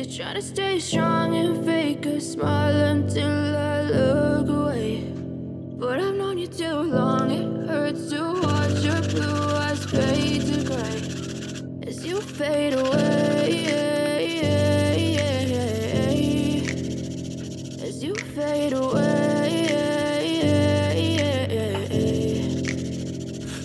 you try to stay strong and fake a smile until I look away. But I've known you too long, it hurts to watch your blue eyes fade to gray as you fade away, as you fade away.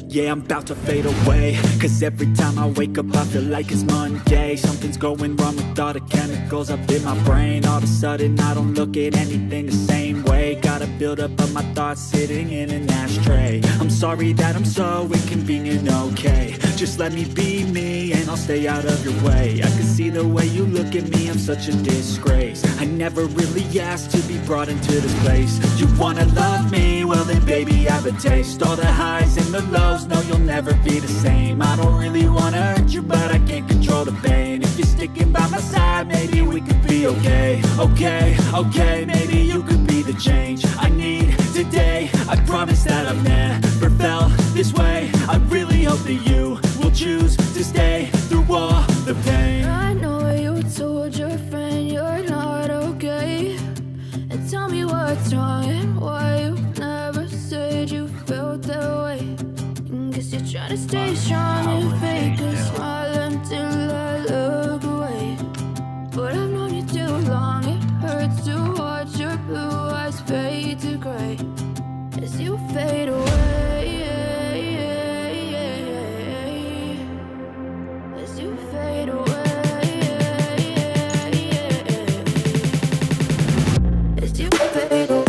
Yeah, I'm about to fade away, cause every time I wake up I feel like it's Monday. Something's going wrong with all the chemicals up in my brain. All of a sudden I don't look at anything the same way. Got a buildup of my thoughts sitting in an ashtray. I'm sorry that I'm so inconvenient, okay. Just let me be me and I'll stay out of your way. I can see the way you look at me, I'm such a disgrace. I never really asked to be brought into this place. You wanna love me? Well then baby, have a taste. All the highs and the lows, no, you'll never be the same. I don't really wanna hurt you, but I can't control the pain. If you're sticking by my side, maybe we could be okay. Okay, maybe you could be the change I need today. I promise that I've never felt this way. I really hope that you will choose to stay through all the pain. I know you told your friend you're not okay, and tell me what's wrong and why you never said you felt that way. Guess you try to stay strong and fake a smile until I look away. But I've known you too long, it hurts to watch your blue eyes fade to gray as you fade away, as you fade away, as you fade away.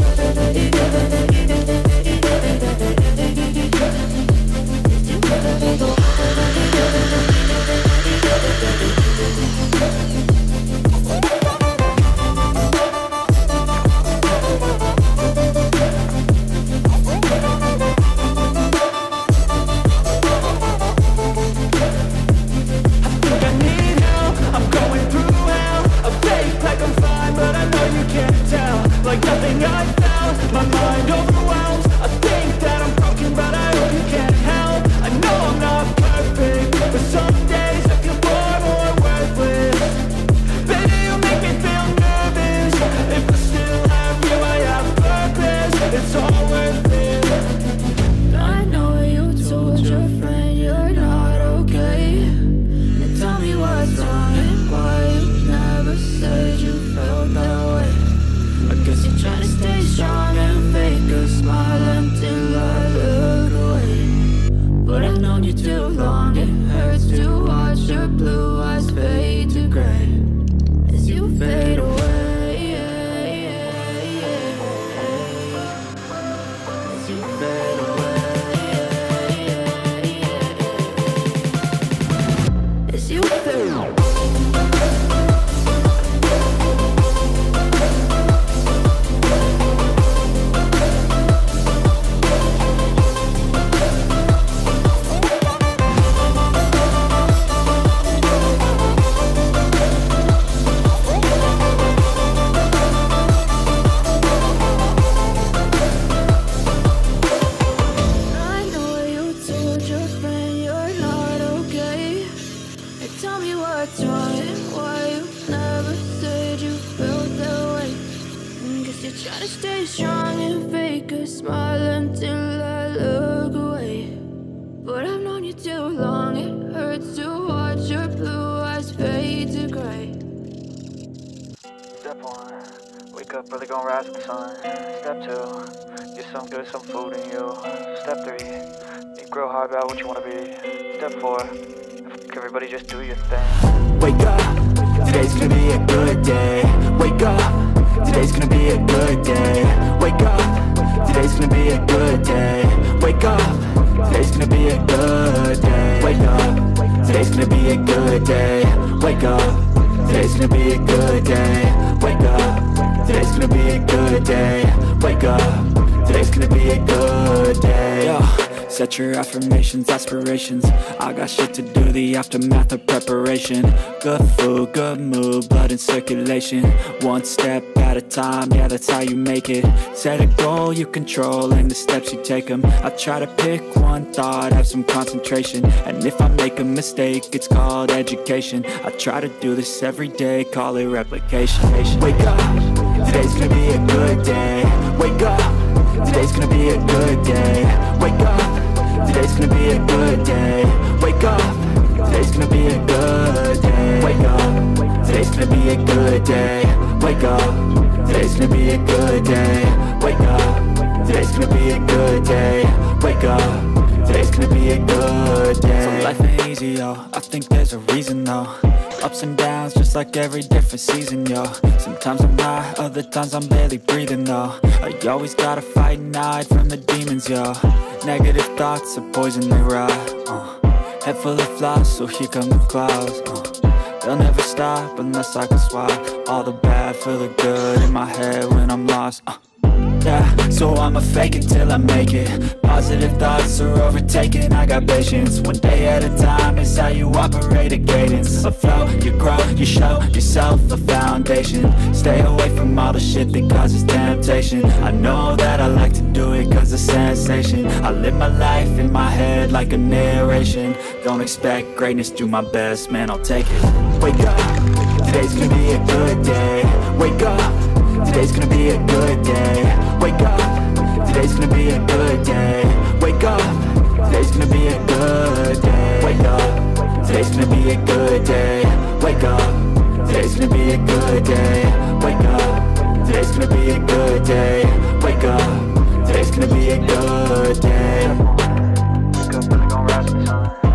Like nothing I found, my mind overwhelms. I think that I'm broken, but I hope you can't help. I know I'm not perfect, but some days I feel far more worthless. Baby, you make me feel nervous. If I still have you, I have purpose. It's all worth it. I know you told your friend you're not okay, and tell me what's wrong and why you never said you felt that way. I guess you try to stay strong and fake a smile until I look away. But I've known you too long, it hurts to watch your blue eyes fade to gray as you fade away, as you fade away, as you fade away. Try to stay strong and fake a smile until I look away. But I've known you too long, it hurts to watch your blue eyes fade to gray. Step 1, wake up early, gon' rise with the sun. Step 2, get some good, some food in you. Step 3, think real hard about what you wanna be. Step 4, everybody just do your thing. Wake up, today's gonna be a good day. Wake up, today's gonna be a good day. Wake up, today's gonna be a good day. Wake up, today's gonna be a good day. Wake up, today's gonna be a good day. Wake up, today's gonna be a good day. Wake up, today's gonna be a good day. Wake up, today's gonna be a good day. Yo, Set your affirmations, aspirations. I got shit to do, the aftermath of preparation. Good food, good mood, blood in circulation. One step at a time, yeah, that's how you make it. Set a goal you control and the steps you take them. I try to pick one thought, have some concentration. And if I make a mistake, it's called education. I try to do this every day, call it replication. Wake up, today's gonna be a good day. Wake up, today's gonna be a good day. Wake up, today's gonna be a good day. Wake up, today's gonna be a good day. Wake up, today's gonna be a good day. Wake up, today's gonna be a good day. Wake up, today's gonna be a good day. Wake up, today's gonna be a good day. So life ain't easy, yo, I think there's a reason though. Ups and downs, just like every different season, yo. Sometimes I'm high, other times I'm barely breathing, though. I always gotta fight and hide from the demons, yo. Negative thoughts are poison, they rot. Head full of flies, so here come the clouds. They'll never stop unless I can swap all the bad for the good in my head when I'm lost. Yeah, so I'ma fake it till I make it. Positive thoughts are overtaken, I got patience. One day at a time is how you operate a cadence. A flow, you grow, you show yourself a foundation. Stay away from all the shit that causes temptation. I know that I like to do it cause it's sensation. I live my life in my head like a narration. Don't expect greatness, do my best, man, I'll take it. Wake up, today's gonna be a good day. Wake up, today's gonna be a good day. Wake up, today's gonna be a good day. Wake up, today's gonna be a good day. Wake up, today's gonna be a good day. Wake up, today's gonna be a good day. Wake up, today's gonna be a good day. Wake up, today's gonna be a good day. Wake up, really gon' rise with the sun.